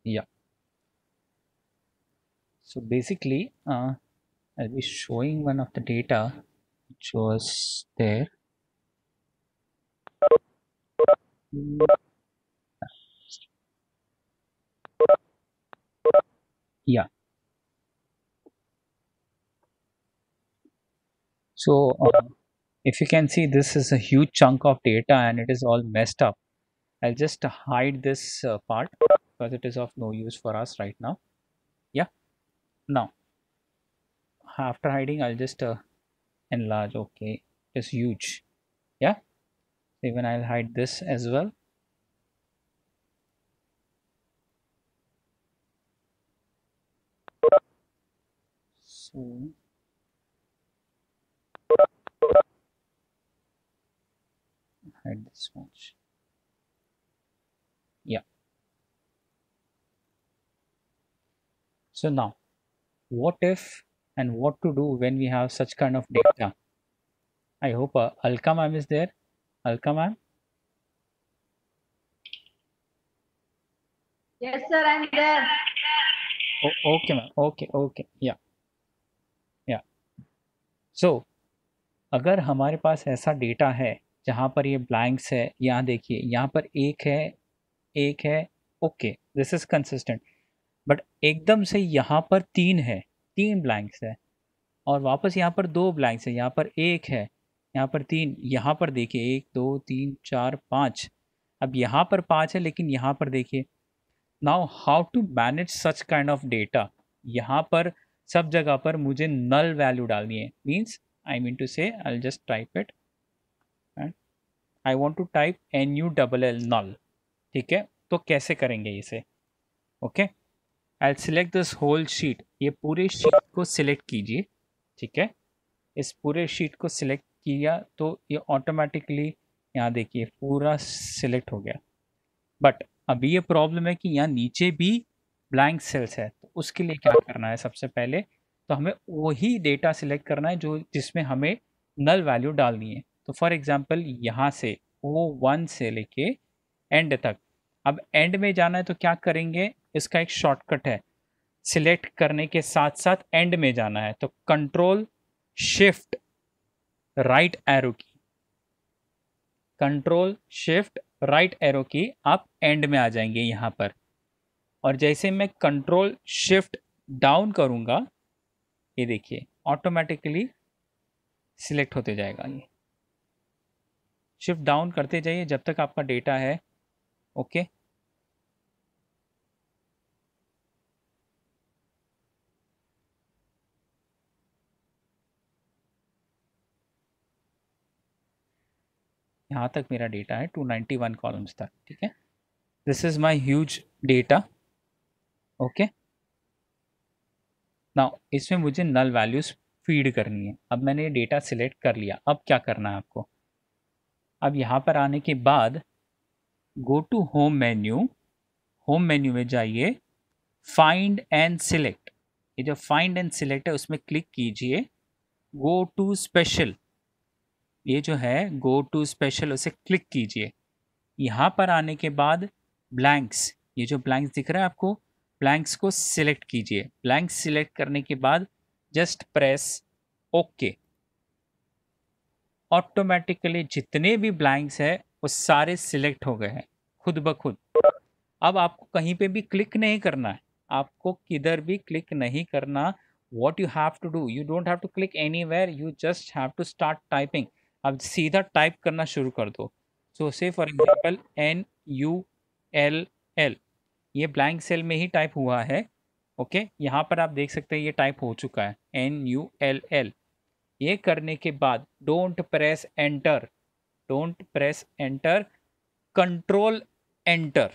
Yeah. So basically, I'll be showing one of the data which was there. Mm, Yeah. So if you can see, this is a huge chunk of data and it is all messed up. I'll just hide this part because it is of no use for us right now. Yeah. Now, after hiding, I'll just enlarge. Okay. It's huge. Yeah. Even I'll hide this as well. So hide this much. Yeah. So now, what if and what to do when we have such kind of data? I hope Alka ma'am is there. Alka ma'am. Yes, sir, I'm there. Okay ma'am. Okay. Okay. Yeah. Yeah. So अगर हमारे पास ऐसा data है जहाँ पर ये blanks है, यहाँ देखिए, यहाँ पर एक है, okay, this is consistent. But एकदम से यहाँ पर तीन है, तीन ब्लैंक्स है, और वापस यहाँ पर दो ब्लैंक्स है, यहाँ पर एक है, यहाँ पर तीन, यहाँ पर देखिए एक दो तीन चार पाँच। अब यहाँ पर पाँच है लेकिन यहाँ पर देखिए। Now how to manage such kind of data? यहाँ पर सब जगह पर मुझे नल वैल्यू डालनी है, means I mean to say I just type it and I want to type N U double L null. ठीक है, तो कैसे करेंगे इसे? Okay, I select this whole sheet, ये पूरे शीट को सिलेक्ट कीजिए। ठीक है, इस पूरे शीट को सिलेक्ट किया तो ये ऑटोमेटिकली यहाँ देखिए पूरा सिलेक्ट हो गया। बट अभी ये प्रॉब्लम है कि यहाँ नीचे भी ब्लैंक सेल्स है, तो उसके लिए क्या करना है? सबसे पहले तो हमें वही डेटा सिलेक्ट करना है जो जिसमें हमें नल वैल्यू डालनी है। तो फॉर एग्जांपल यहाँ से ओ वन से लेके एंड तक, अब एंड में जाना है तो क्या करेंगे? इसका एक शॉर्टकट है, सिलेक्ट करने के साथ साथ एंड में जाना है तो कंट्रोल शिफ्ट राइट एरो की, कंट्रोल शिफ्ट राइट एरो की, आप एंड में आ जाएंगे यहाँ पर। और जैसे मैं कंट्रोल शिफ्ट डाउन करूंगा, ये देखिए ऑटोमेटिकली सिलेक्ट होते जाएगा। ये शिफ्ट डाउन करते जाइए जब तक आपका डेटा है। ओके, यहाँ तक मेरा डेटा है 291 कॉलम्स तक। ठीक है, this is my huge data. Okay, now इसमें मुझे नल वैल्यूज फीड करनी है। अब मैंने ये डेटा सिलेक्ट कर लिया, अब क्या करना है आपको? अब यहाँ पर आने के बाद go to home menu, home menu में जाइए, फाइंड एंड सिलेक्ट, ये जो फाइंड एंड सिलेक्ट है उसमें क्लिक कीजिए। गो टू स्पेशल, ये जो है गो टू स्पेशल, उसे क्लिक कीजिए। यहाँ पर आने के बाद ब्लैंक्स, ये जो ब्लैंक्स दिख रहा है आपको, ब्लैंक्स को सिलेक्ट कीजिए। ब्लैंक्स सिलेक्ट करने के बाद जस्ट प्रेस ओके। ऑटोमेटिकली जितने भी ब्लैंक्स है वो सारे सिलेक्ट हो गए हैं खुद ब खुद। अब आपको कहीं पे भी क्लिक नहीं करना है, आपको किधर भी क्लिक नहीं करना। What you have to do, you don't have to click anywhere, you just have to start typing. अब सीधा टाइप करना शुरू कर दो। So say for example NULL, ये ब्लैंक सेल में ही टाइप हुआ है। ओके, यहाँ पर आप देख सकते हैं ये टाइप हो चुका है NULL। ये करने के बाद don't press enter, don't press enter, control enter,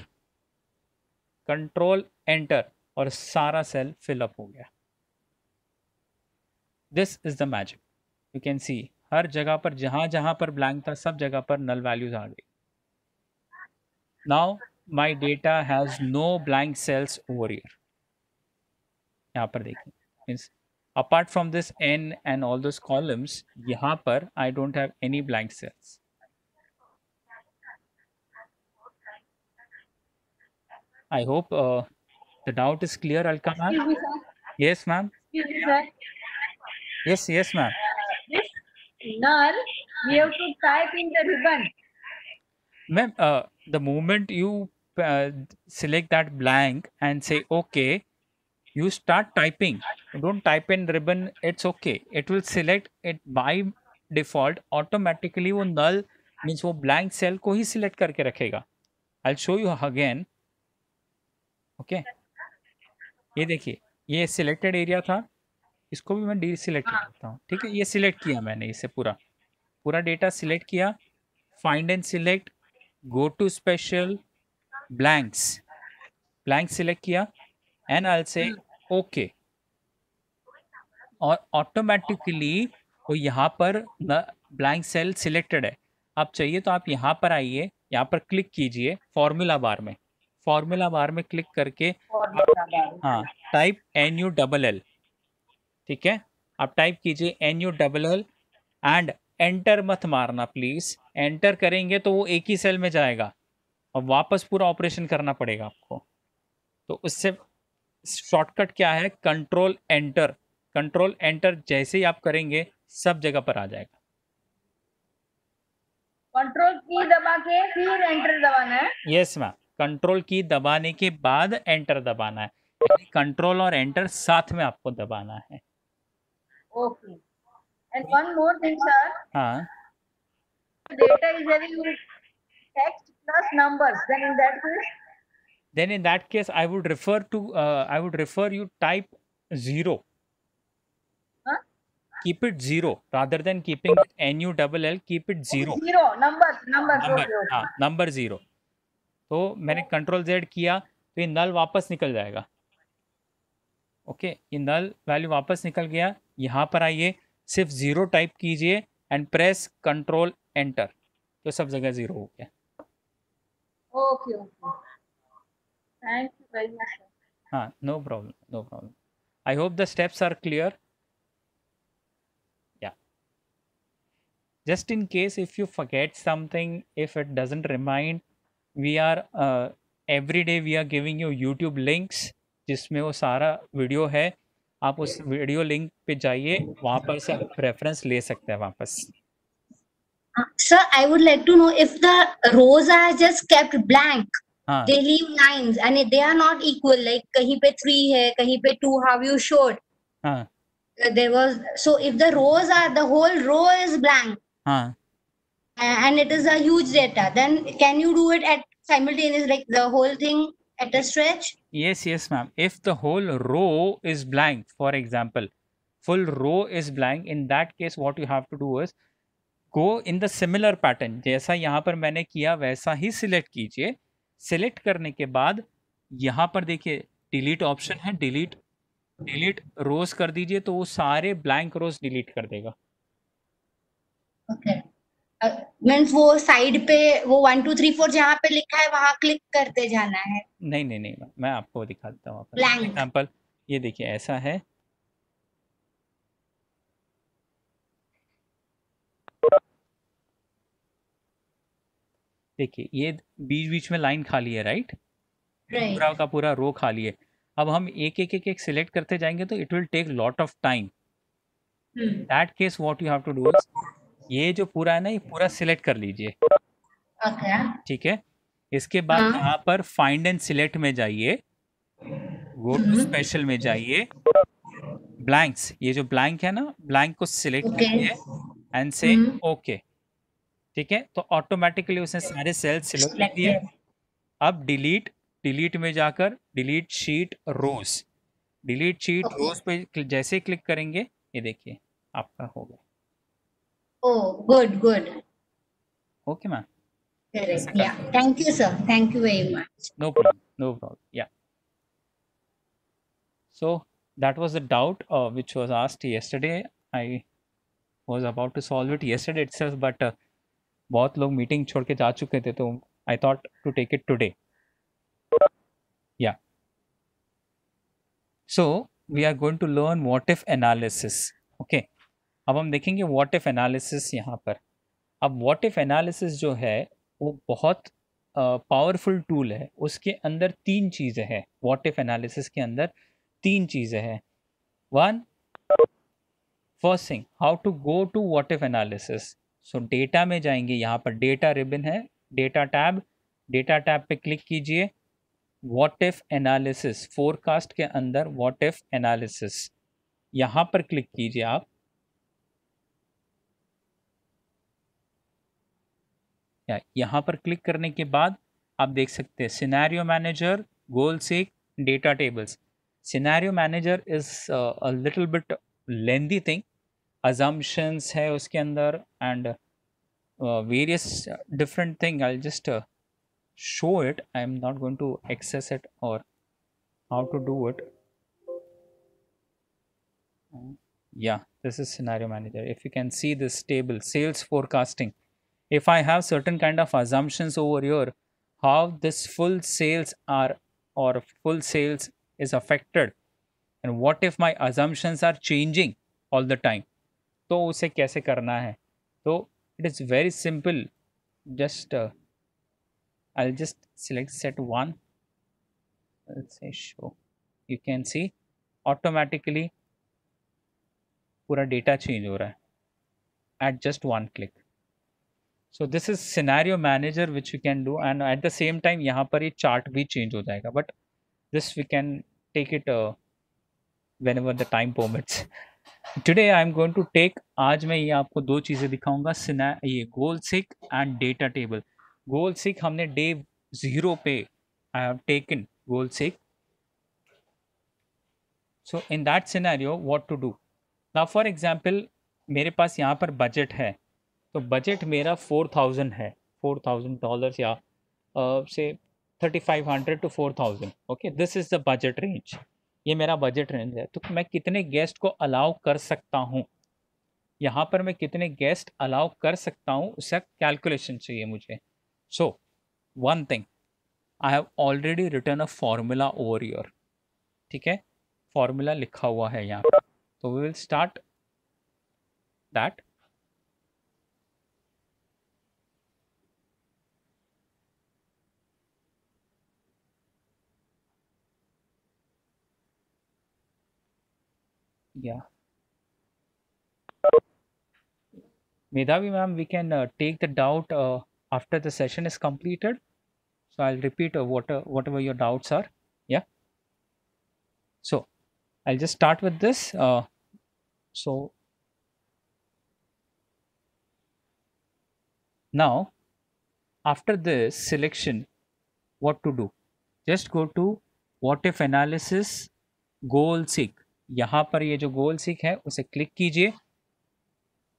control enter, और सारा सेल फिलअप हो गया। This is the magic. You can see हर जगह पर जहां जहां पर ब्लैंक था सब जगह पर नल वैल्यूज आ गई। Now my data has no blank cells over here. यहाँ पर देखिए, means apart from this N and all those columns, यहाँ पर I don't have any blank cells. I hope The doubt is clear, Alka ma'am? Excuse me, sir. Yes, ma'am. Excuse me, sir. Yes, ma'am. This null, we have to type in the ribbon. Ma'am, the moment you select that blank and say okay, you start typing. Don't type in ribbon, it's okay. It will select it by default automatically. वो null means वो blank cell को ही select करके रखेगा. I'll show you again. Okay. ये देखिए, ये selected area था, इसको भी मैं deselect करता हूँ. ठीक है, ये select किया मैंने इसे पूरा डेटा सिलेक्ट किया. Find and select, go to special, blank select किया एंड आई से ओके, और ऑटोमेटिकली वो यहाँ पर ब्लैंक सेल सिलेक्टेड है. आप चाहिए तो आप यहाँ पर आइए, यहाँ पर क्लिक कीजिए फॉर्मूला बार में क्लिक करके हाँ टाइप NULL. ठीक है, आप टाइप कीजिए NULL एंड एंटर मत मारना प्लीज. एंटर करेंगे तो वो एक ही सेल में जाएगा और वापस पूरा ऑपरेशन करना पड़ेगा आपको. तो उससे शॉर्टकट क्या है, कंट्रोल एंटर जैसे ही आप करेंगे सब जगह पर आ जाएगा. कंट्रोल की दबा के फिर एंटर दबाना है. यस मैम, कंट्रोल की दबाने के बाद एंटर दबाना है. कंट्रोल और एंटर साथ में आपको दबाना है. Okay. And one more thing sir. हाँ. Data is having text plus numbers. Then in that case, I would refer you type 0. Huh? Keep it 0 rather than keeping it NULL. Keep it 0. Number 0. तो मैंने control Z किया तो ये नल वापस निकल जाएगा. Okay, ये नल वैल्यू वापस निकल गया. यहाँ पर आइए, सिर्फ 0 टाइप कीजिए एंड प्रेस कंट्रोल एंटर, तो सब जगह 0 हो गया. Okay. Thank you very much. हाँ, no problem. I hope the steps are clear. Yeah, just in case if you forget something, if it doesn't remind, we are every day we are giving you YouTube links जिसमें वो सारा video है. आप उस video link पे जाइए, वहां पर से आप रेफरेंस ले सकते हैं वापस. Sir, I would like to know if the rows are just kept blank, they leave lines and they are not equal, like kahin pe 3 hai, kahin pe 2, how you showed. There was, so if the rows are, the whole row is blank and it is a huge data, then can you do it at simultaneous, like the whole thing at a stretch? Yes ma'am. If the whole row is blank, for example, full row is blank, in that case what you have to do is go in the similar pattern. जैसा यहाँ पर मैंने किया वैसा ही select कीजिए. Select करने के बाद यहाँ पर देखिए डिलीट ऑप्शन है, डिलीट रोज कर दीजिए तो वो सारे ब्लैंक रोज डिलीट कर देगा. ओके. मींस वो साइड पे वो 1 2 3 4 जहाँ पे लिखा है वहां क्लिक करते जाना है. नहीं, मैं आपको दिखाता हूँ. एग्जांपल ये देखिए ऐसा है. देखिए ये बीच में लाइन खाली है, राइट? पूरा का पूरा रो खाली है. अब हम एक सिलेक्ट करते जाएंगे तो it will take lot of time. That case what you have to do, ये जो पूरा है ना, ये पूरा सिलेक्ट कर लीजिए. ठीक है. इसके बाद यहाँ पर फाइंड एंड सिलेक्ट में जाइए, गो टू स्पेशल में जाइए, ब्लैंक्स, ये जो ब्लैंक है ना, ब्लैंक को सिलेक्ट कीजिए एंड से ओके. ठीक है, तो ऑटोमेटिकली उसने सारे सेल्स सिलेक्ट कर दिए. अब डिलीट में जाकर डिलीट शीट रोज पे जैसे क्लिक करेंगे, ये देखिए आपका हो गया. Oh, good. Okay ma'am. Yeah, thank you sir, thank you very much. No problem. Yeah, so that was the doubt which was asked yesterday. I was about to solve it yesterday itself, but बहुत लोग meeting छोड़ के जा चुके थे, तो I thought to take it today. Yeah, so we are going to learn what if analysis. Okay, अब हम देखेंगे what if analysis यहाँ पर. अब what if analysis जो है वो बहुत पावरफुल टूल है, उसके अंदर 3 चीज़ें हैं। व्हाट इफ एनालिसिस के अंदर 3 चीज़ें हैं। One, first thing, how to go to what if analysis. So data में जाएंगे, यहाँ पर डेटा रिबन है, डेटा टैब पे क्लिक कीजिए। व्हाट इफ एनालिसिस, फोरकास्ट के अंदर व्हाट इफ एनालिसिस, यहाँ पर क्लिक कीजिए आप। यहाँ पर क्लिक करने के बाद आप देख सकते हैं scenario manager, goal seek, data tables. Scenario manager is a little bit lengthy thing, assumptions है उसके अंदर and various different thing. I'll just show it. I'm not going to access it or how to do it. Yeah, this is scenario manager. If you can see this table, sales forecasting, if I have certain kind of assumptions over here, how this full sales are or full sales is affected, and what if my assumptions are changing all the time, तो उसे कैसे करना है। तो it is very simple, just I just select set one, say show, you can see automatically पूरा data change हो रहा है at just one click. So this is scenario manager which you can do, and at the same time यहाँ पर ये chart भी change हो जाएगा, but this we can take it whenever the time permits. Today I am going to take, आज मैं ये आपको 2 चीज़ें दिखाऊंगा, ये goal seek and data table. Goal seek हमने डे 0 पे I have taken goal seek. So in that scenario what to do now, for example मेरे पास यहाँ पर बजट है, तो बजट मेरा 4000 है, $4000 या से 3500 to 4000। Okay, this is the budget range, ये मेरा बजट रेंज है। तो मैं कितने गेस्ट को अलाउ कर सकता हूँ, यहाँ पर मैं कितने गेस्ट अलाउ कर सकता हूँ, उसका कैलकुलेशन चाहिए मुझे। So one thing, I have already written a formula over your, ठीक है, फॉर्मूला लिखा हुआ है यहाँ पर, तो we will start that. Yeah, Medhavi ma'am, we can take the doubt after the session is completed. So I'll repeat whatever your doubts are. Yeah. So I'll just start with this. So now after this selection, what to do? Just go to what if analysis, goal seek. यहाँ पर ये जो गोल seek है उसे click कीजिए।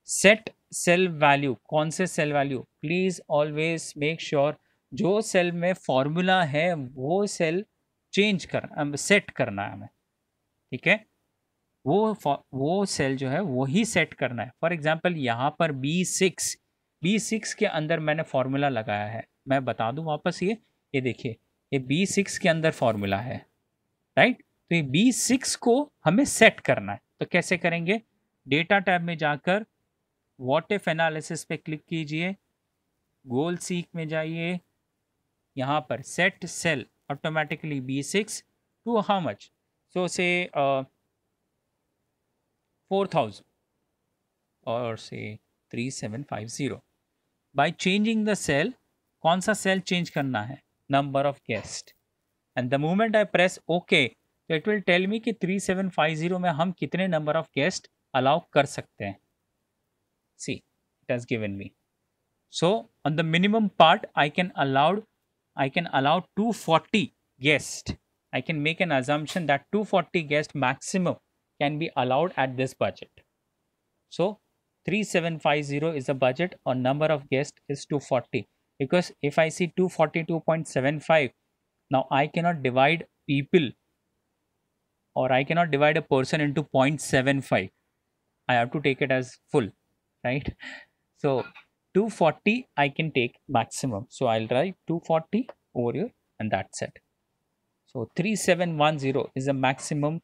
Set cell value, कौन से cell value, please always make sure जो सेल में फॉर्मूला है वो सेल चेंज कर सेट करना है हमें, ठीक है, वो सेल जो है वो ही सेट करना है। फॉर एग्जांपल यहाँ पर B6 के अंदर मैंने फॉर्मूला लगाया है, मैं बता दूं वापस, ये देखिए, ये B6 के अंदर फॉर्मूला है, राइट। तो ये B6 को हमें सेट करना है, तो कैसे करेंगे, डेटा टैब में जाकर व्हाट इफ एनालिसिस पे क्लिक कीजिए, गोल सीक में जाइए, यहाँ पर set cell automatically B6 to how much, so say 4000 और से 3750। बाय चेंजिंग द सेल, कौन सा सेल चेंज करना है, number of guest, and the moment I press okay, तो इट विल टेल मी कि 3750 में हम कितने नंबर ऑफ गेस्ट अलाउ कर सकते हैं। See, it has given me, so on the minimum part I can allow 240 guests. I can make an assumption that 240 guests maximum can be allowed at this budget. So 3750 is the budget, or number of guests is 240, because if I see 242.75, now I cannot divide people, or I cannot divide a person into 0.75. I have to take it as full, right? So 240 I can take maximum, so I'll write 240 over here, and that's it. So 3710 is the maximum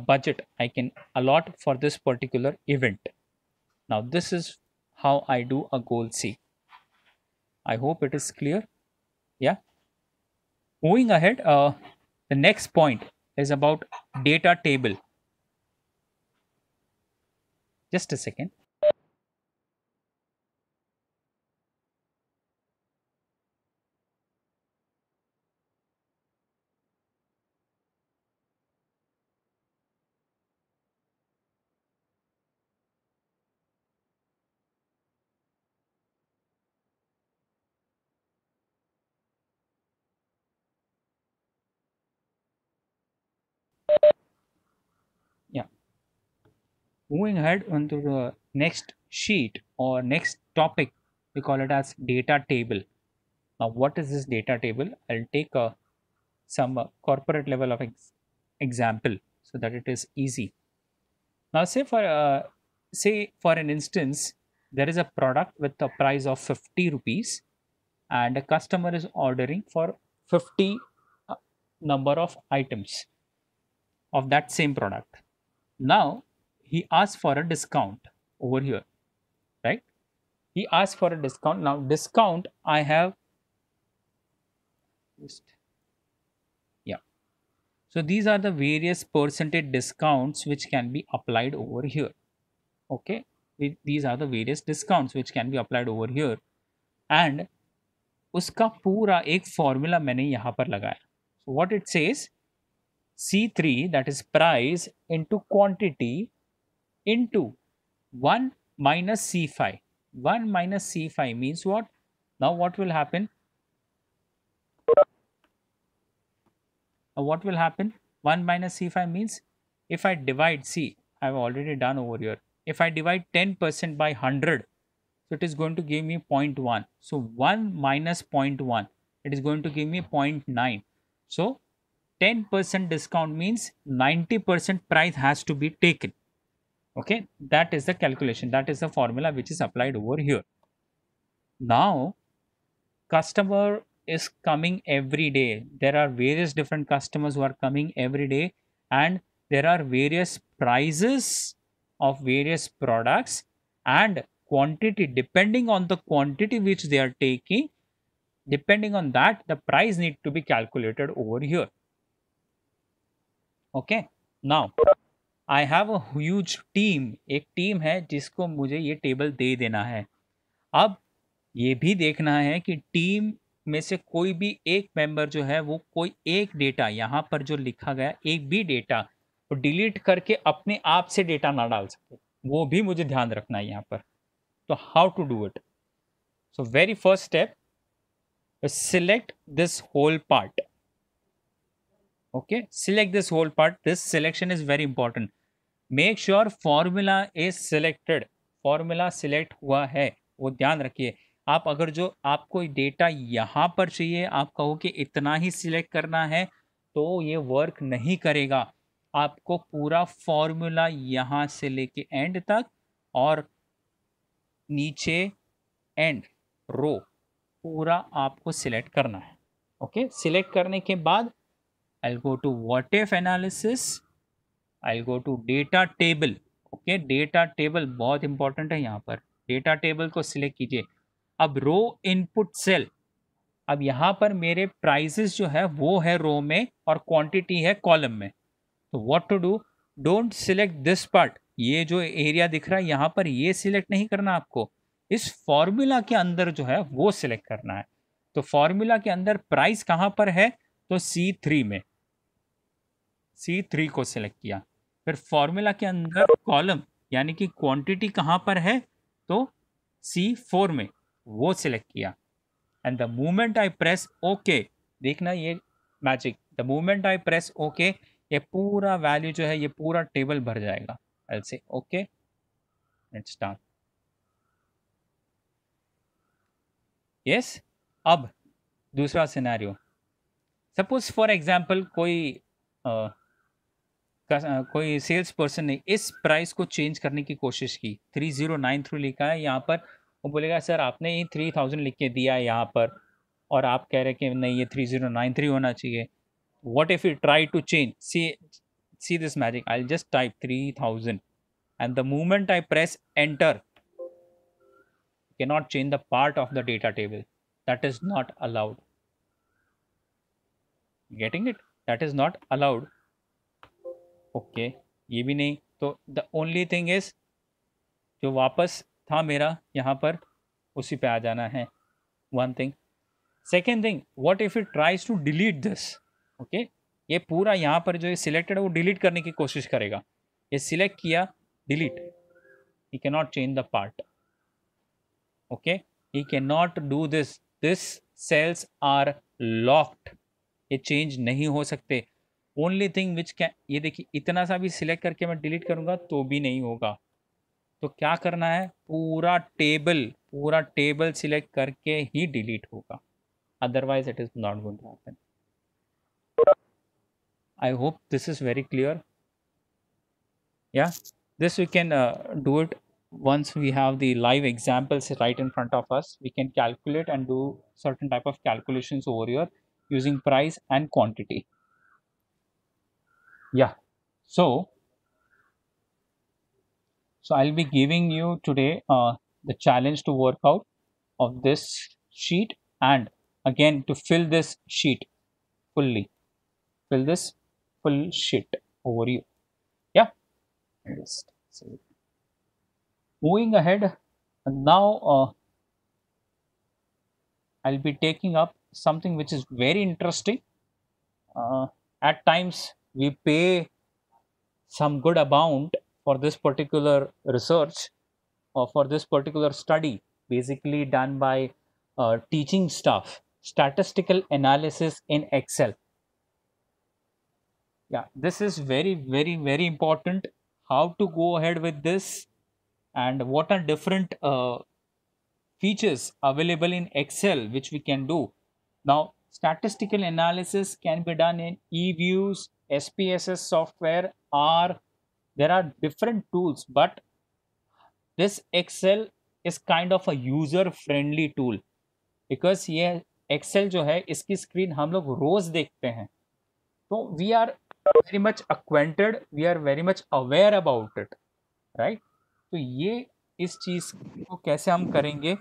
budget I can allot for this particular event. Now this is how I do a goal C. I hope it is clear. Yeah. Moving ahead, the next point is about data table. Just a second. Yeah. Moving ahead onto the next sheet or next topic, we call it as data table. Now, what is this data table? I'll take some corporate level of example so that it is easy. Now, say for an instance, there is a product with a price of 50 rupees, and a customer is ordering for 50 uh, number of items of that same product. Now, he asks for a discount over here, right? He asked for a discount. Now, discount I have just, yeah. So these are the various percentage discounts which can be applied over here. Okay, these are the various discounts which can be applied over here, and उसका पूरा एक formula मैंने यहाँ पर लगाया. So what it says, C3, that is price into quantity into 1 minus C5. 1 minus C5 means what? Now what will happen? What will happen? 1 minus C5 means if I divide, see, I've already done over here. If I divide 10% by 100, so it is going to give me 0.1. So 1 minus 0.1, it is going to give me 0.9. So 10% discount means 90% price has to be taken. Okay, that is the calculation. That is the formula which is applied over here. Now, customer is coming every day. There are various different customers who are coming every day, and there are various prices of various products and quantity. Depending on the quantity which they are taking, depending on that, the price need to be calculated over here. Okay, now I have a huge team. एक team है जिसको मुझे ये table दे देना है. अब ये भी देखना है कि टीम में से कोई भी एक मेंबर जो है वो कोई एक डेटा यहाँ पर जो लिखा गया एक भी डेटा वो डिलीट करके अपने आप से डेटा ना डाल सके, वो भी मुझे ध्यान रखना है यहाँ पर. तो how to do it? So very first step, select this whole part. Okay, select this whole part. This selection is very important. Make sure formula is selected. Formula select हुआ है, वो ध्यान रखिए. आप अगर जो आपको डेटा यहाँ पर चाहिए, आप कहो कि इतना ही सिलेक्ट करना है, तो ये वर्क नहीं करेगा. आपको पूरा फॉर्मूला यहाँ से लेके एंड तक और नीचे एंड रो पूरा आपको सिलेक्ट करना है. ओके, सिलेक्ट करने के बाद I'll go to what if analysis, I'll go to data table. Okay, data table बहुत इंपॉर्टेंट है. यहाँ पर डेटा टेबल को सिलेक्ट कीजिए. अब रो इनपुट सेल, अब यहाँ पर मेरे प्राइसेस जो है वो है रो में और क्वांटिटी है कॉलम में. तो what to do, don't select this part. ये जो एरिया दिख रहा है यहाँ पर, ये सिलेक्ट नहीं करना आपको. इस फॉर्मूला के अंदर जो है वो सिलेक्ट करना है. तो फॉर्मूला के अंदर प्राइस कहाँ पर है? तो C3 में, C3 को सिलेक्ट किया. फिर फॉर्मूला के अंदर कॉलम यानी कि क्वांटिटी कहाँ पर है? तो C4 में, वो सिलेक्ट किया. And the moment I press okay, देखना ये magic, the moment I press okay, ये पूरा वैल्यू जो है ये पूरा टेबल भर जाएगा. I will say okay, let's start. Yes, अब दूसरा सिनेरियो. सपोज फॉर एग्जांपल कोई सेल्स पर्सन ने इस प्राइस को चेंज करने की कोशिश की. 3093 लिखा है यहाँ पर, वो बोलेगा सर आपने ये 3000 लिख के दिया है यहाँ पर और आप कह रहे कि नहीं ये 3093 होना चाहिए. What if you try to change? See this magic. I will just type 3000 and the moment I press enter, you cannot change the part of the data table. That is not allowed. Getting it, that is not allowed. Okay, ये भी नहीं. तो the only thing is जो वापस था मेरा यहाँ पर, उसी पे आ जाना है. One thing. Second thing, what if it tries to delete this. Okay, ये पूरा यहाँ पर जो ये सिलेक्टेड है वो डिलीट करने की कोशिश करेगा. ये सिलेक्ट किया, delete. He can not change the part. Okay, he can not do this. This cells are locked. ये चेंज नहीं हो सकते. ओनली थिंग विच कैन, ये देखिए इतना सा भी सिलेक्ट करके मैं डिलीट करूंगा तो भी नहीं होगा. तो क्या करना है, पूरा टेबल सिलेक्ट करके ही डिलीट होगा. Otherwise it is not going to happen. I hope this is very clear. Yeah, this we can do it once we have the live examples right in front of us. We can calculate and do certain type of calculations over here using price and quantity. Yeah, so I'll be giving you today the challenge to work out of this sheet, and again to fill this sheet fully. Fill this full sheet over you. Yeah. Just save. Moving ahead, now I'll be taking up something which is very interesting. At times we pay some good amount for this particular research or for this particular study, basically done by teaching staff, statistical analysis in Excel. Yeah, this is very important. How to go ahead with this, and what are different features available in Excel which we can do. Now, statistical analysis can be done in eViews, SPSS software, or there are different tools, but this Excel is kind of a user friendly tool, because ये Excel जो है इसकी screen हम लोग रोज देखते हैं, तो we are very much acquainted, we are very much aware about it, right. तो ये इस चीज को कैसे हम करेंगे,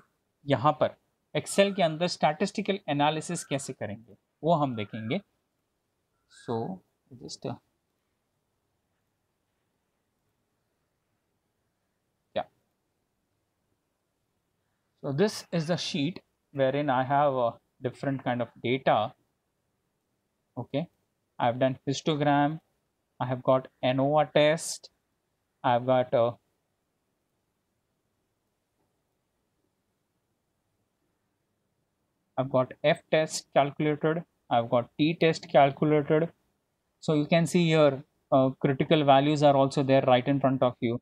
यहाँ पर एक्सेल के अंदर स्टैटिस्टिकल एनालिसिस कैसे करेंगे वो हम देखेंगे. So just yeah, so this is the sheet wherein I have a different kind of data. Okay, I've done histogram, I have got ANOVA test, I've got F test calculated, I've got T test calculated. So you can see here critical values are also there right in front of you.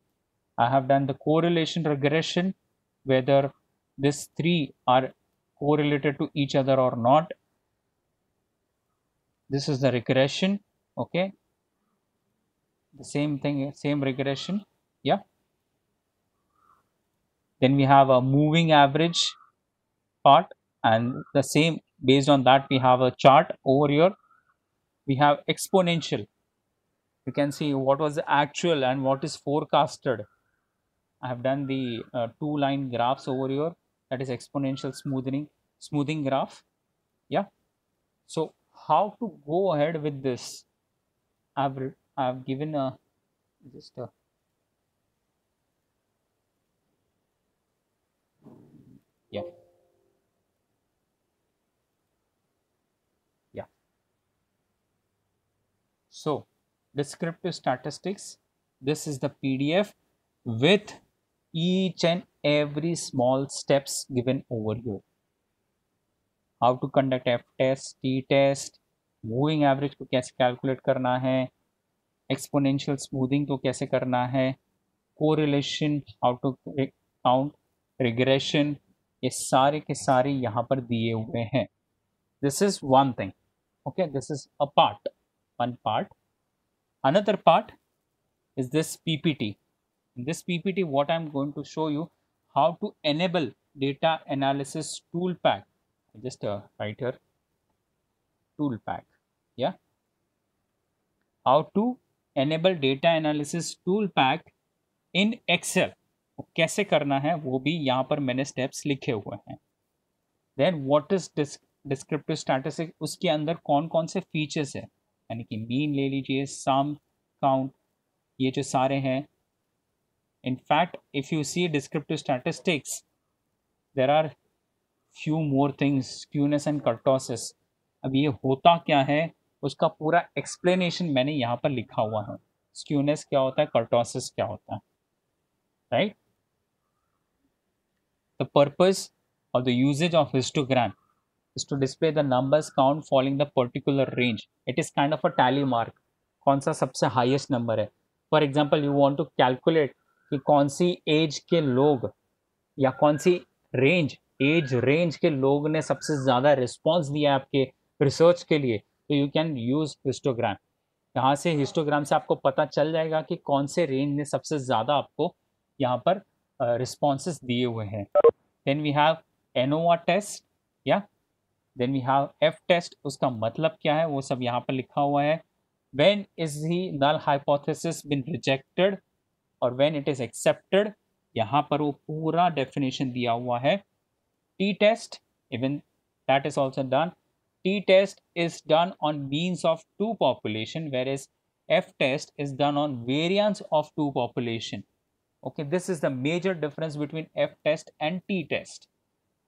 I have done the correlation regression, whether these three are correlated to each other or not. This is the regression. Okay, the same thing, same regression. Yeah. Then we have a moving average part, and the same, based on that we have a chart over here. We have exponential. You can see what was the actual and what is forecasted. I have done the two line graphs over here, that is exponential smoothing graph. Yeah. So how to go ahead with this, I've given a just a yeah. So descriptive statistics, this is the PDF with each and every small steps given over here. How to conduct F test, T test, moving average को कैसे calculate करना है, exponential smoothing को कैसे करना है, correlation, how to count, regression, ये सारे के सारे यहाँ पर दिए हुए हैं. This is one thing. Okay, this is a part, one part. Another part is this PPT. In this PPT, what I'm going to show you, how to enable data analysis tool pack. Just write here tool pack. Yeah, how to enable data analysis tool pack in Excel. कैसे करना है वो भी यहाँ पर मैंने steps लिखे हुए हैं. Then what is this descriptive statistics, उसके अंदर कौन कौन से फीचर्स है, यानी कि मीन ले लीजिए, सम, काउंट, ये जो सारे हैं. In fact, if you see descriptive statistics, there are few more things, skewness and kurtosis. अब ये होता क्या है उसका पूरा एक्सप्लेनेशन मैंने यहाँ पर लिखा हुआ है. स्क्यूनेस क्या होता है, कर्टोसिस क्या होता है, राइट. द पर्पस और the uses of histogram is to display the numbers count following the particular range. It is kind of a tally mark. कौन सा सबसे हाईएस्ट नंबर है. For example you want to calculate कि कौन सी as के लोग या कौन सी एज रेंज के लोग ने सबसे ज़्यादा रिस्पॉन्स दिया आपके रिसर्च के लिए, तो यू कैन यूज़ हिस्टोग्राम. यहाँ से हिस्टोग्राम से आपको पता चल जाएगा कि कौन से रेंज ने सबसे ज़्यादा आपको यहाँ पर रिस्पॉन्सेस दिए हुए हैं. Then we have ANOVA test, या then we have F test. उसका मतलब क्या है वो सब यहाँ पर लिखा हुआ है. When is he null hypothesis been rejected और व्हेन इट इज एक्सेप्टेड, यहाँ पर वो पूरा डेफिनेशन दिया हुआ है. T test, even that is also done. T test is done on means of two population, where is F test is done on variance of two population. Okay, this is the major difference between F test and T test.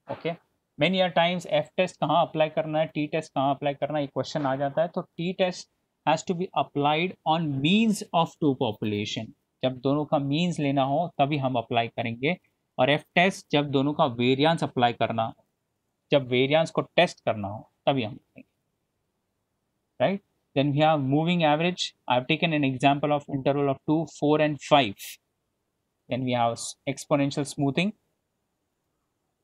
Okay, many a times F test कहाँ apply करना है, T test कहाँ apply करना है, ये question आ जाता है. तो T test has to be applied on means of two population. जब दोनों का मीन्स लेना हो तभी हम अप्लाई करेंगे. और F test जब दोनों का वेरियंस अप्लाई करना, जब वेरियंस को टेस्ट करना हो तभी हम करेंगे, right. Then we have moving average. I have taken an example of interval of 2, 4 and 5. Then we have exponential smoothing.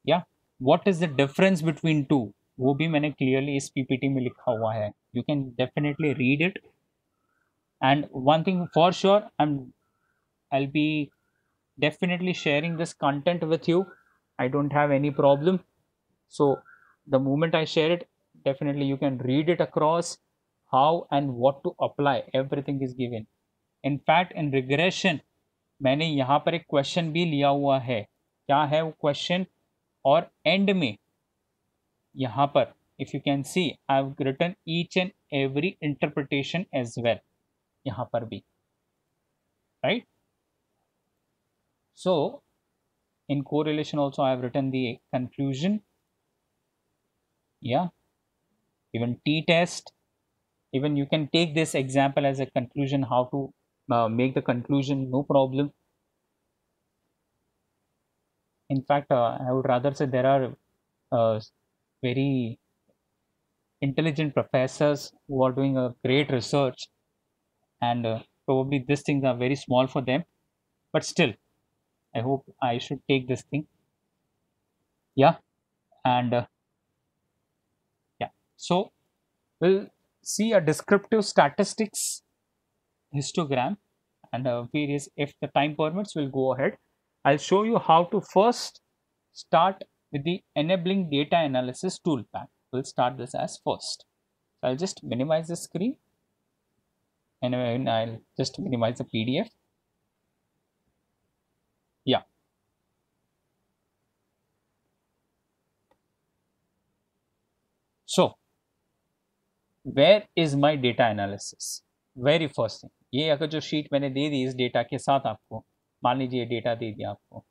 Yeah, what is the difference between two? वो भी मैंने clearly इस PPT में लिखा हुआ है. You can definitely read it. And one thing for sure, I'll be definitely sharing this content with you. I don't have any problem. So the moment I share it, definitely you can read it across. How and what to apply, everything is given. In fact, in regression, मैंने यहाँ पर एक question भी लिया हुआ है. क्या है वो क्वेश्चन, और एंड में यहाँ पर if you can see I have written each and every interpretation as well, यहाँ पर भी, right. So in correlation also I have written the conclusion, या even T test, even you can take this example as a conclusion, how to make the conclusion, no problem. In fact, I would rather say there are very intelligent professors who are doing a great research, and probably these things are very small for them, but still I hope I should take this thing. Yeah. And yeah, so we'll see a descriptive statistics histogram, and various, if the time permits, we'll go ahead. I'll show you how to first start with the enabling data analysis tool pack. We'll start this as first. So I'll just minimize the screen, and I'll just minimize the PDF. Yeah. So where is my data analysis? Very first thing, ये अगर जो sheet मैंने दे दी इस data के साथ आपको, मान लीजिए डेटा दे दिया आपको.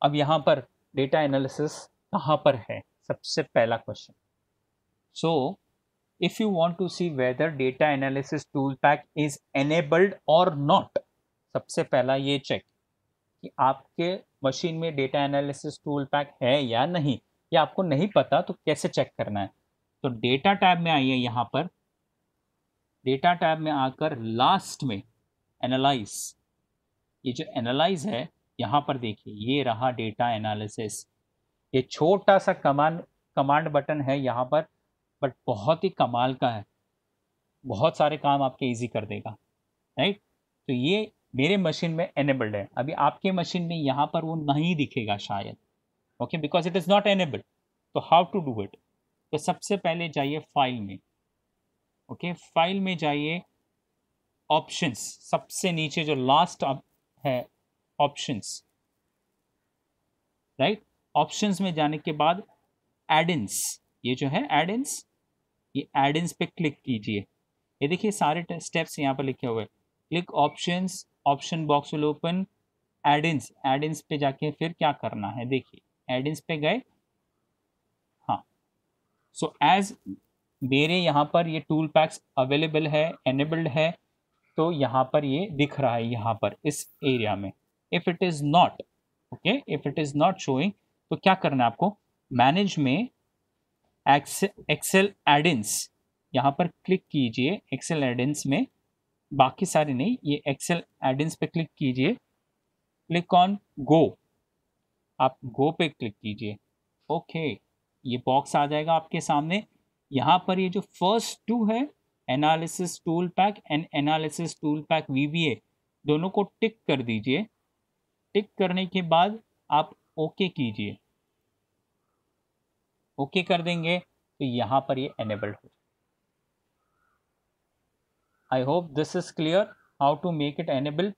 अब यहाँ पर डेटा एनालिसिस कहाँ पर है, सबसे पहला question. So if you want to see whether data analysis tool pack is enabled और नॉट, सबसे पहला ये चेक कि आपके मशीन में डेटा एनालिसिस टूल पैक है या नहीं. या आपको नहीं पता तो कैसे चेक करना है. तो डेटा टैब में आइए, यहाँ पर डेटा टैब में आकर लास्ट में एनालाइज, ये जो एनालाइज है यहाँ पर देखिए, ये रहा डेटा एनालिसिस. ये छोटा सा कमांड बटन है यहाँ पर, बट बहुत ही कमाल का है, बहुत सारे काम आपके इजी कर देगा, राइट. तो ये मेरे मशीन में एनेबल्ड है. अभी आपके मशीन में यहाँ पर वो नहीं दिखेगा शायद, okay, because it is not enabled. तो हाउ टू डू इट? तो सबसे पहले जाइए फाइल में, ओके, फाइल में जाइए, ऑप्शंस, सबसे नीचे जो लास्ट है ऑप्शंस, राइट. ऑप्शंस में जाने के बाद एड-इन्स, ये जो है एड-इन्स, ये एड-इन्स पे क्लिक कीजिए। ये देखिए सारे स्टेप्स यहाँ पर लिखे हुए, click options, option box will open, add-ins, add-ins पे जाके फिर क्या करना है, देखिए एड-इन्स पे गए। हाँ, सो एज मेरे यहाँ पर ये टूल पैक्स अवेलेबल है, एनेबल्ड है, तो यहाँ पर ये दिख रहा है, यहाँ पर इस एरिया में। If it is not, okay, if it is not showing, तो क्या करना है आपको, मैनेज में एक्सेल एड-इन्स, यहाँ पर क्लिक कीजिए एक्सेल एड-इन्स में, बाकी सारे नहीं, ये एक्सेल एड-इन्स पे क्लिक कीजिए, क्लिक ऑन गो, आप गो पे क्लिक कीजिए। ओके, ये बॉक्स आ जाएगा आपके सामने। यहाँ पर ये जो फर्स्ट टू है, analysis tool pack and analysis tool pack VBA, दोनों को टिक कर दीजिए। टिक करने के बाद आप ओके कीजिए। ओके कर देंगे तो यहाँ पर ये एनेबल्ड हो। I hope this is clear how to make it enable.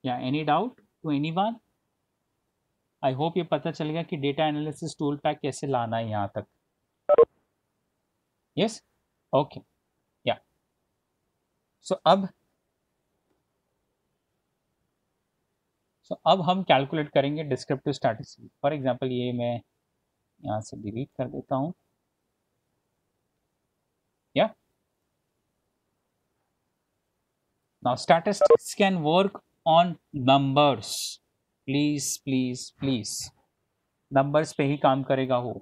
या any doubt to anyone? I hope ये पता चल गया कि डेटा एनालिसिस टूल पैक कैसे लाना है यहाँ तक। यस, ओके, या सो अब हम कैलकुलेट करेंगे डिस्क्रिप्टिव स्टैटिस्टिक्स। फॉर एग्जांपल ये मैं यहाँ से डिलीट कर देता हूँ। या now statistics can work on numbers, please please please, numbers पे ही काम करेगा वो,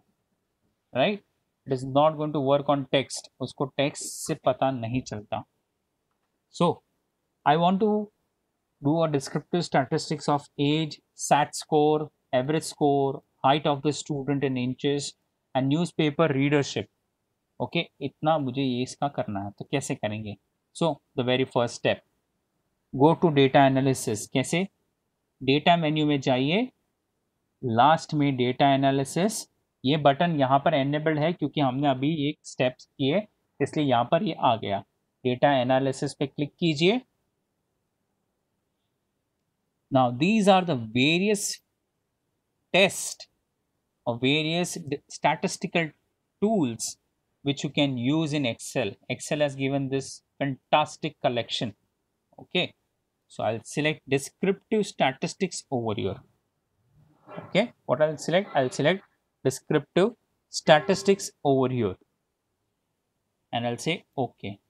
right? It is not going to work on text, उसको टेक्स्ट से पता नहीं चलता। So I want to do a descriptive statistics of age, SAT score, average score, height of the student in inches and newspaper readership. Okay, इतना मुझे ये इसका करना है, तो कैसे करेंगे? So the very first step, go to data analysis। कैसे? डेटा मेन्यू में जाइए, लास्ट में डेटा एनालिसिस, ये बटन यहाँ पर एनेबल्ड है क्योंकि हमने अभी एक स्टेप्स किए, इसलिए यहाँ पर ये आ गया। डेटा एनालिसिस पे क्लिक कीजिए। Now these are the various tests or various statistical tools which you can use in Excel. Excel has given this fantastic collection. Okay, so I'll select descriptive statistics over here. Okay, what I'll select? I'll select descriptive statistics over here and I'll say okay.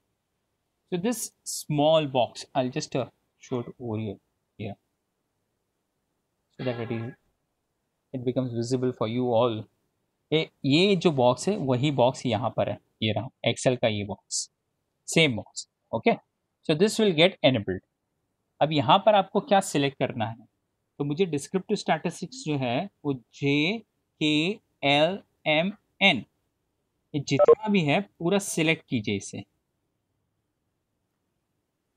So this small box, I'll just show it over here. Yeah, so that it becomes visible for you all. ये जो box है वही box यहाँ पर है, ये रहा Excel का ये box, same box. Okay, so this will get enabled. अब यहाँ पर आपको क्या सिलेक्ट करना है, तो मुझे डिस्क्रिप्टिव स्टैटिस्टिक्स जो है वो JKLMN, ये जितना भी है पूरा सिलेक्ट कीजिए इसे।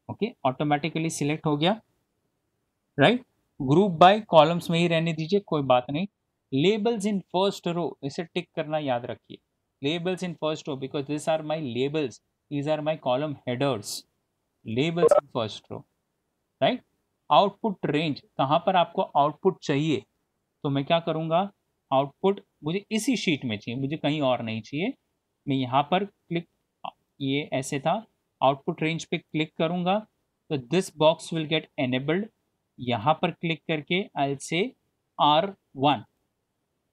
ओके, ऑटोमेटिकली सिलेक्ट हो गया, राइट? ग्रुप बाय कॉलम्स में ही रहने दीजिए, कोई बात नहीं। लेबल्स इन फर्स्ट रो, इसे टिक करना याद रखिए, labels in first row, because this are my labels, these are my column headers. Labels in first row, right? Output range, कहाँ पर आपको आउटपुट चाहिए, तो मैं क्या करूँगा, आउटपुट मुझे इसी शीट में चाहिए, मुझे कहीं और नहीं चाहिए। मैं यहाँ पर क्लिक, ये ऐसे था, आउटपुट रेंज पे क्लिक करूँगा तो this box will get enabled. यहाँ पर क्लिक करके आई से R1।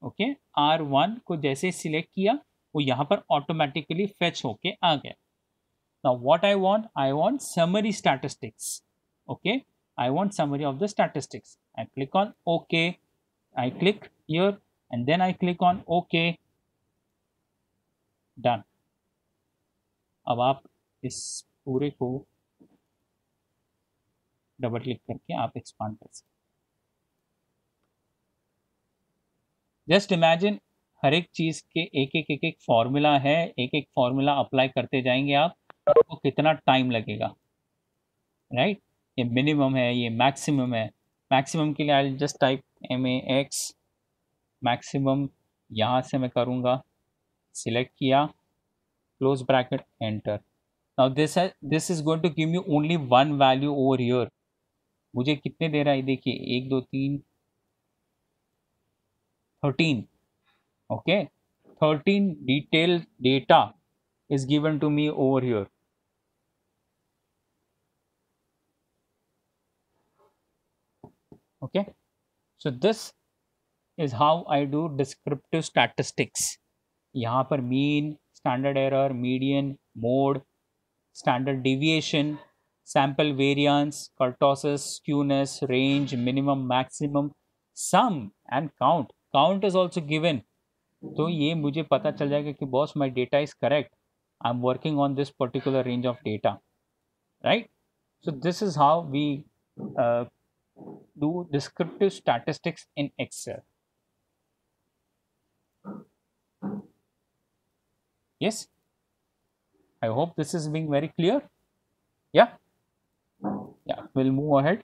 ओके, R1 को जैसे सिलेक्ट किया वो यहाँ पर ऑटोमेटिकली फेच होके आ गया। Now what I want summary statistics. Okay, I want summary of the statistics. I click on okay, I click here and then I click on okay, done. अब आप इस पूरे को डबल क्लिक करके आप एक्सपांड कर सकते। जस्ट इमेजिन हर एक चीज के एक फॉर्मूला है, एक फॉर्मूला अप्लाई करते जाएंगे आप, आपको कितना टाइम लगेगा, राइट? ये मिनिमम है, ये मैक्सिमम है। मैक्सिमम के लिए आई जस्ट टाइप MAX मैक्सिमम, यहाँ से मैं करूँगा, सिलेक्ट किया, close bracket, enter. Now this is going to give me only one value over here. मुझे कितने दे रहा है देखिए, 1 2 3 13. Okay, 13 detailed data is given to me over here. Okay, so this is how I do descriptive statistics. यहाँ पर mean, standard error, median, mode, standard deviation, sample variance, kurtosis, skewness, range, minimum, maximum, sum and count. Count is also given. तो ये मुझे पता चल जाएगा कि boss my data is correct. I'm working on this particular range of data, right? So this is how we do descriptive statistics in Excel. Yes, I hope this is being very clear. Yeah, we'll move ahead.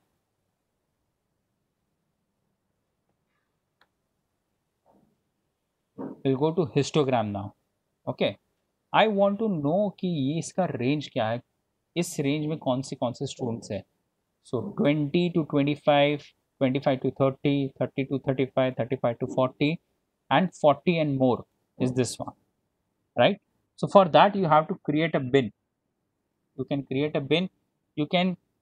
We'll go to histogram now. Okay, I want to know कि ये इसका range क्या है, इस range में कौन से students है. So 20 to 25, 25 to 30, 30 to 35, 35 to 40 and 40 and more is this one, right? So for that you have to create a bin. You can create a bin.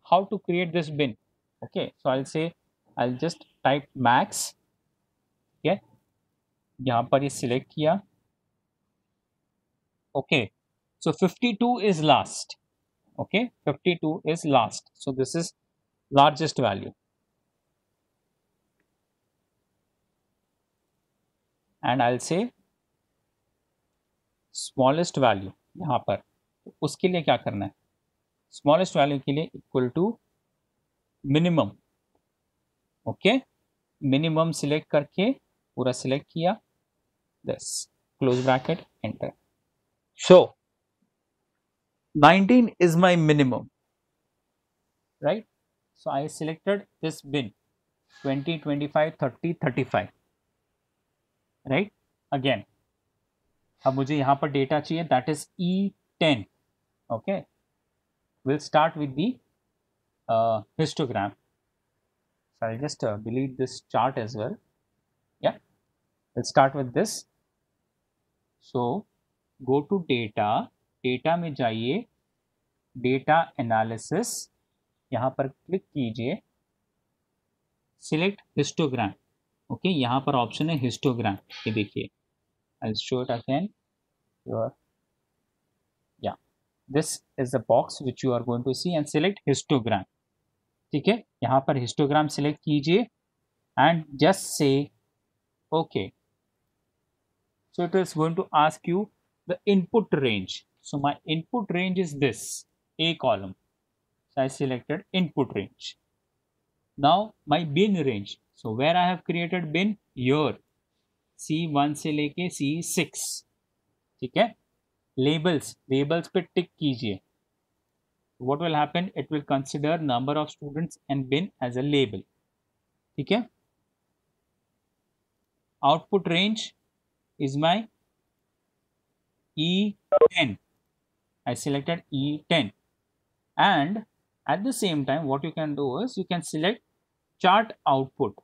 How to create this bin? Okay, so I'll just type max. Okay, यहाँ पर ये select किया. Okay, so 52 is last. Okay, 52 is last. So this is largest value. And I'll say smallest value यहाँ पर. उसके लिए क्या करना है? Smallest value के लिए equal to minimum. Okay, minimum select करके पूरा select किया. This close bracket, enter. So 19 is my minimum, right? So I selected this bin 20, 25, 30, 35, right? Again, अब मुझे यहाँ पर data चाहिए, that is E10. Okay, we'll start with the histogram. So I'll just delete this chart as well. Yeah, we'll start with this. So go to data, data में जाइए, data analysis, यहाँ पर click कीजिए, select histogram. Okay, यहाँ पर option है histogram. ये देखिए, I'll show it again. Yeah, this is the box which you are going to see and select histogram. ठीक है, यहाँ पर histogram select कीजिए and just say okay. So it is going to ask you the input range. So my input range is this, A column. So I selected input range. Now my bin range. So where I have created bin, here C1 से लेके C6. ठीक है, labels पे टिक कीजिए. What will happen? It will consider number of students and bin as a label. ठीक है, output range is my E10. I selected E10, and at the same time what you can do is you can select chart output.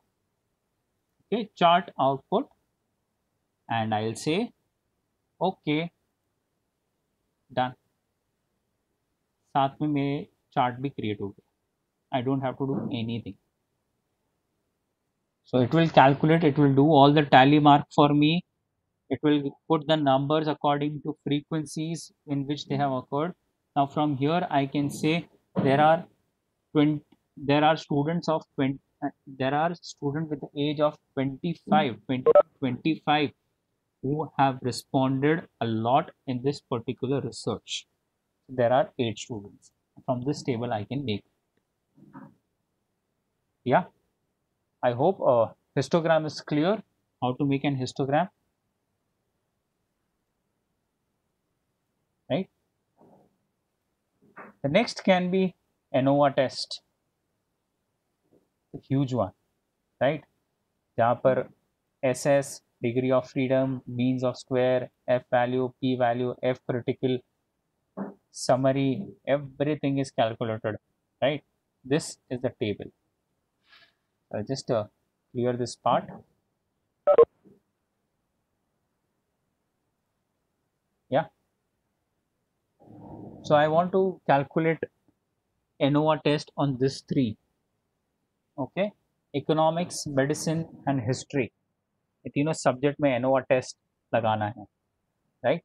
Okay, chart output, and I'll say okay, done. साथ में मेरे chart भी create हो गया. I don't have to do anything. So it will calculate, it will do all the tally mark for me. It will put the numbers according to frequencies in which they have occurred. Now from here I can say there are students of 20, there are students with the age of 25 who have responded a lot in this particular research. There are 8 students. From this table I can make. Yeah, I hope histogram is clear, how to make an histogram. Right? The next can be ANOVA test, a huge one, right? जहाँ पर SS, degree of freedom, means of square, F value, P value, F critical, summary, everything is calculated, right? This is the table. I'll just clear this part. Yeah. So I want to calculate ANOVA test on this three. Okay, economics, medicine and history. ये तीनों subject में ANOVA test लगाना है, right?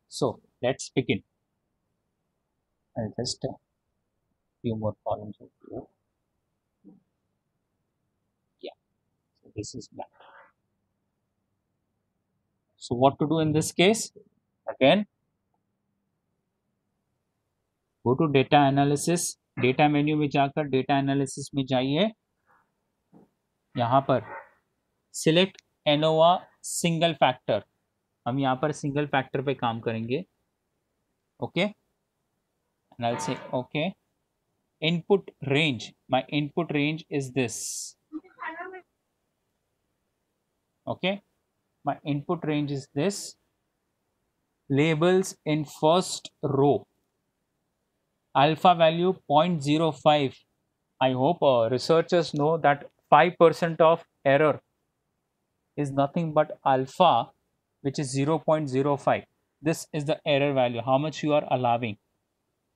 So let's begin. I'll just few more columns over here. Yeah, so this is that. So what to do in this case? Again, go to data analysis. Data menu में जाकर data analysis में जाइए. यहाँ पर select ANOVA single factor. हम यहाँ पर single factor पे काम करेंगे. Okay, and I'll say okay. Input range. My input range is this. Okay, my input range is this. Labels in first row. Alpha value 0.05. I hope researchers know that 5% of error is nothing but alpha, which is 0.05. This is the error value, how much you are allowing.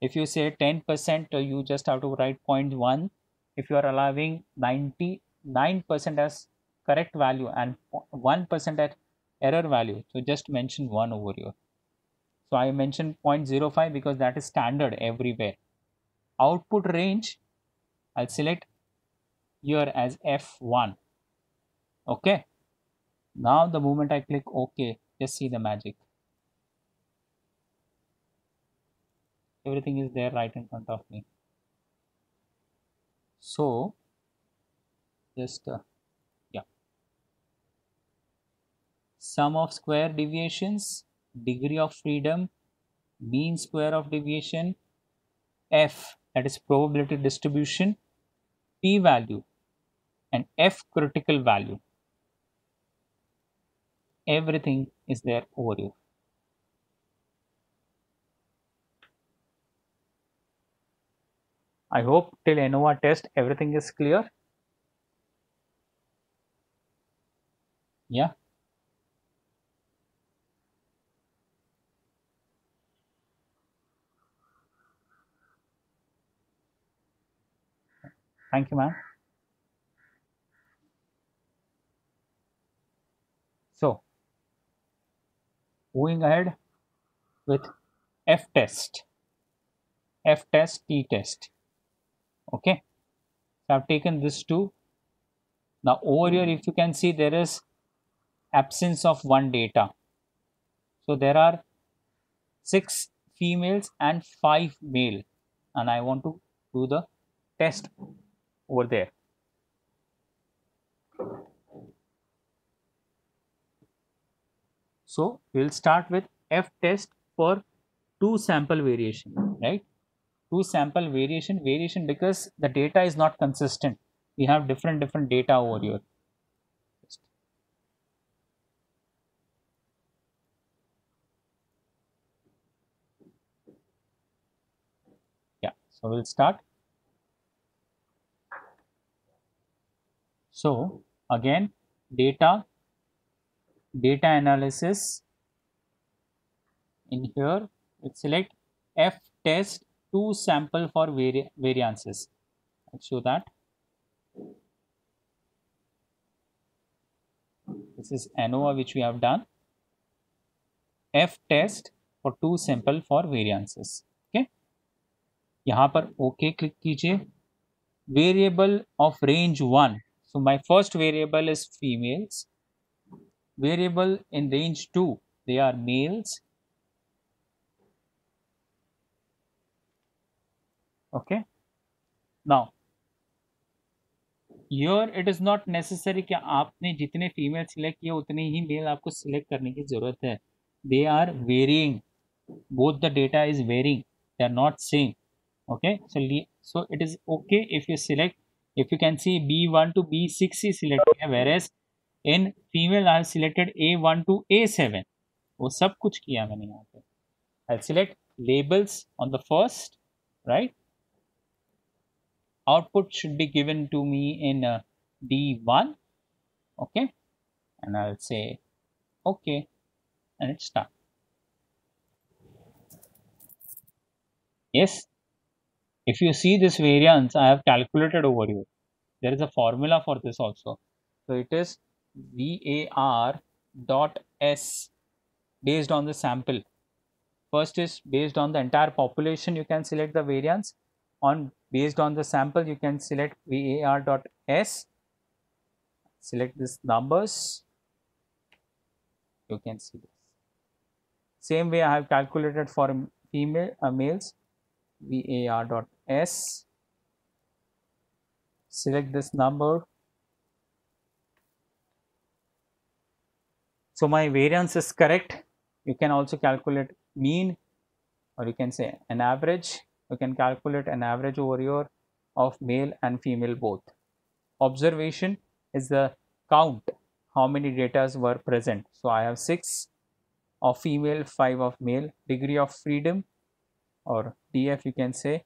If you say 10%, you just have to write 0.1. If you are allowing 99% as correct value and 1% at error value, so just mention 1 over here. So I mentioned 0.05 because that is standard everywhere. Output range, I'll select here as F1. Okay. Now the moment I click OK, just see the magic. Everything is there right in front of me. So just yeah, sum of square deviations, degree of freedom, mean square of deviation, F, that is probability distribution, P value and F critical value. Everything is there over here. I hope till ANOVA test everything is clear. Yeah. Thank you, ma'am. So, moving ahead with F test, T test. Okay. So, I've taken this two. Now, over here, if you can see, there is absence of one data. So, there are 6 females and 5 male, and I want to do the test over there. So we'll start with F test for 2 sample variation, right? 2 sample variation because the data is not consistent. We have different data over here. Yeah, so we'll start. So again, data analysis. In here, let's select F test 2 sample for variances. I'll show that. This is ANOVA which we have done. F test for 2 sample for variances. Okay. यहाँ पर OK click कीजिए. Variable of range 1. So my first variable is females. Variable in range 2, they are males. Okay. Now, here it is not necessary कि आपने जितने female select किए उतने ही mail आपको select करने की जरूरत है. They are varying. Both the data is varying. They are not same. Okay. So it is okay if you select. If you can see B1 to B6 is selected, whereas in female I have selected A1 to A7. वो सब कुछ किया मैंने यहाँ पे. I'll select labels on the first, right? Output should be given to me in D1, okay, and I'll say okay, and it's done. Yes, if you see this variance I have calculated over here, there is a formula for this also. So it is VAR dot S based on the sample. First is based on the entire population, you can select the variance. On based on the sample, you can select VAR dot S. Select these numbers. You can see this. Same way I have calculated for males. VAR dot S. Select this number. So my variance is correct. You can also calculate mean, or you can say an average. You can calculate an average over here of male and female both. Observation is the count, how many data were present. So I have 6 of female, 5 of male. Degree of freedom, or DF you can say.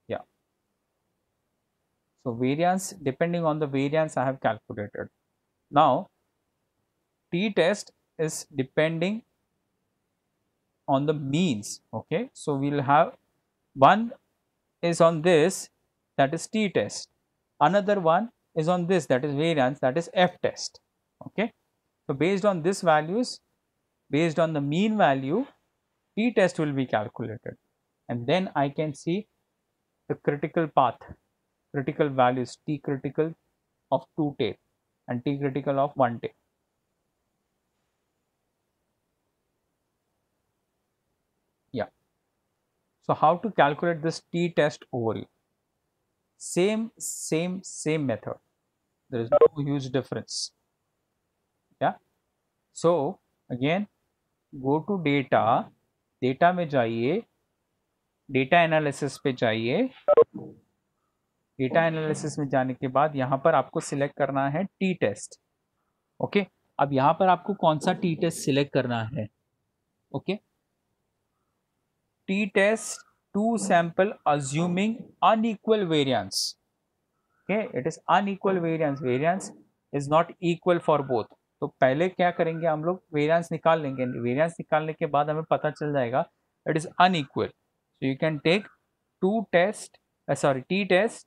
Yeah. So variance, depending on the variance I have calculated. Now t-test is depending on the means, okay. So we'll have one is on this, that is t-test. Another one is on this, that is variance, that is f-test, okay. So based on this values, based on the mean value, t-test will be calculated, and then I can see the critical path, critical values, t critical of 2 tape and t critical of 1 tape. Yeah. So how to calculate this t-test over here? Same method. There is no huge difference. Yeah. So again, go to data, data में जाइए, data analysis पे जाइए. Data analysis में जाने के बाद यहाँ पर आपको सिलेक्ट करना है टी टेस्ट, ओके. अब यहाँ पर आपको कौन सा टी टेस्ट सिलेक्ट करना है, okay. T test two sample assuming unequal variance, okay. It is unequal variance, variance is not equal for both. तो पहले क्या करेंगे हम लोग, वेरिएंस निकाल लेंगे. वेरिएंस निकालने के बाद हमें पता चल जाएगा it is unequal. So you can take two test, T test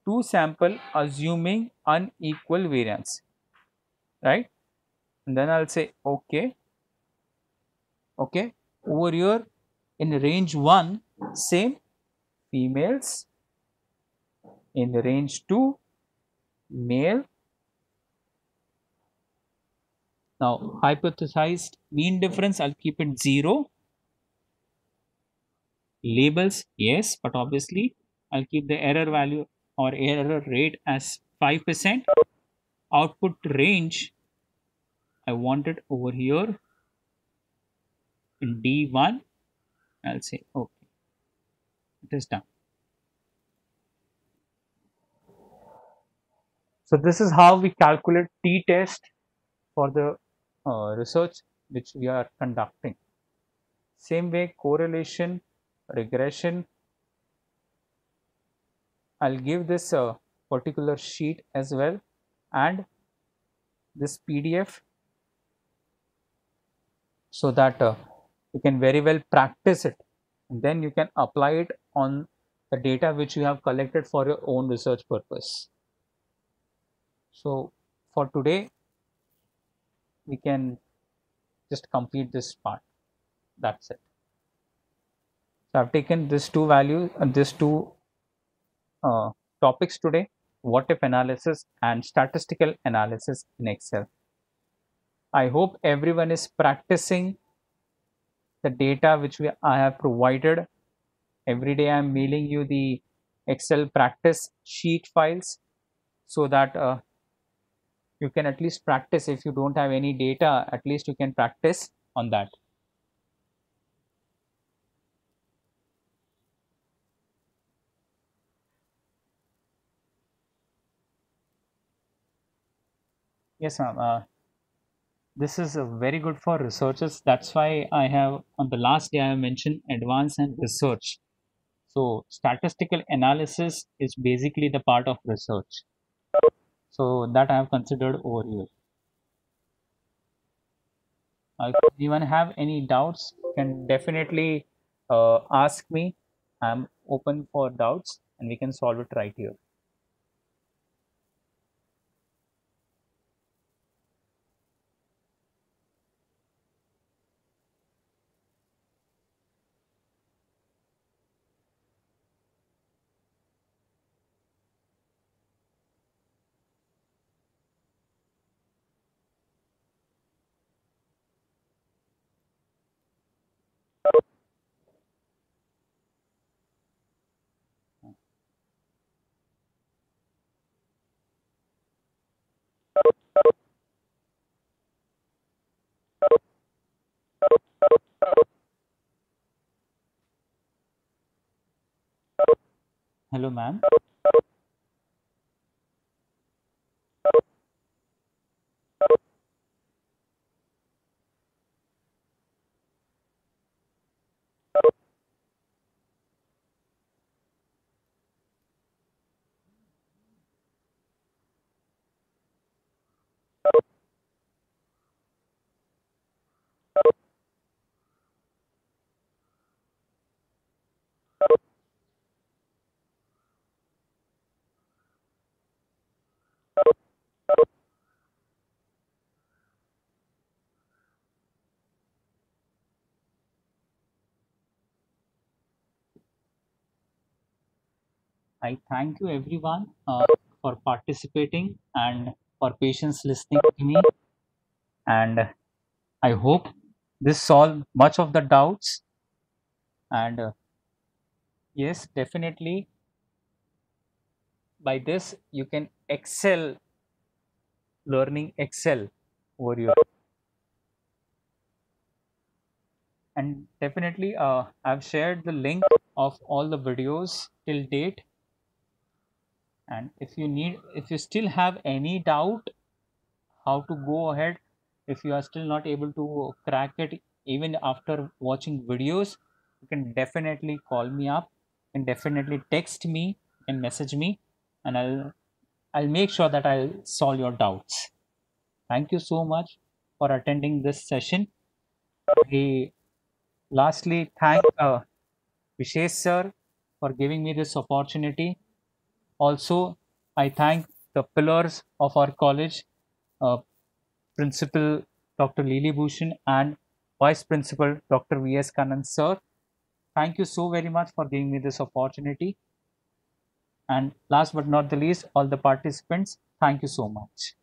two sample assuming unequal variance, right? And then I'll say okay, okay. Over here in range 1, same females. In range 2, male. Now hypothesized mean difference, I'll keep it 0. Labels, yes, but obviously I'll keep the error value or error rate as 5%. Output range, I want it over here in D1. I'll say okay. It is done. So this is how we calculate t-test for the research which we are conducting. Same way, correlation, regression. I'll give this particular sheet as well, and this PDF, so that you can very well practice it, and then you can apply it on the data which you have collected for your own research purpose. So for today we can just complete this part. That's it. So I've taken these two values and these two topics today: what if analysis and statistical analysis in Excel. I hope everyone is practicing the data which I have provided. Every day I am mailing you the Excel practice sheet files, so that you can at least practice. If you don't have any data, at least you can practice on that. Yes, ma'am. this is very good for researchers. That's why I have on the last day I have mentioned advance and research. So statistical analysis is basically the part of research. So that I have considered over here. If anyone have any doubts, can definitely ask me. I'm open for doubts and we can solve it right here. Hello, ma'am. I thank you everyone for participating and for patience listening to me. And I hope this solved much of the doubts. And yes, definitely by this you can excel learning Excel over here. And definitely I've shared the link of all the videos till date. And if you still have any doubt how to go ahead, if you are still not able to crack it even after watching videos, you can definitely call me up and definitely text me and message me, and I'll make sure that I'll solve your doubts. Thank you so much for attending this session. We lastly thank Vishesh sir for giving me this opportunity. Also, I thank the pillars of our college, uh, Principal Dr. Lili Bhushan and Vice Principal Dr. V.S. Kannan sir. Thank you so very much for giving me this opportunity. And last but not the least, all the participants, thank you so much.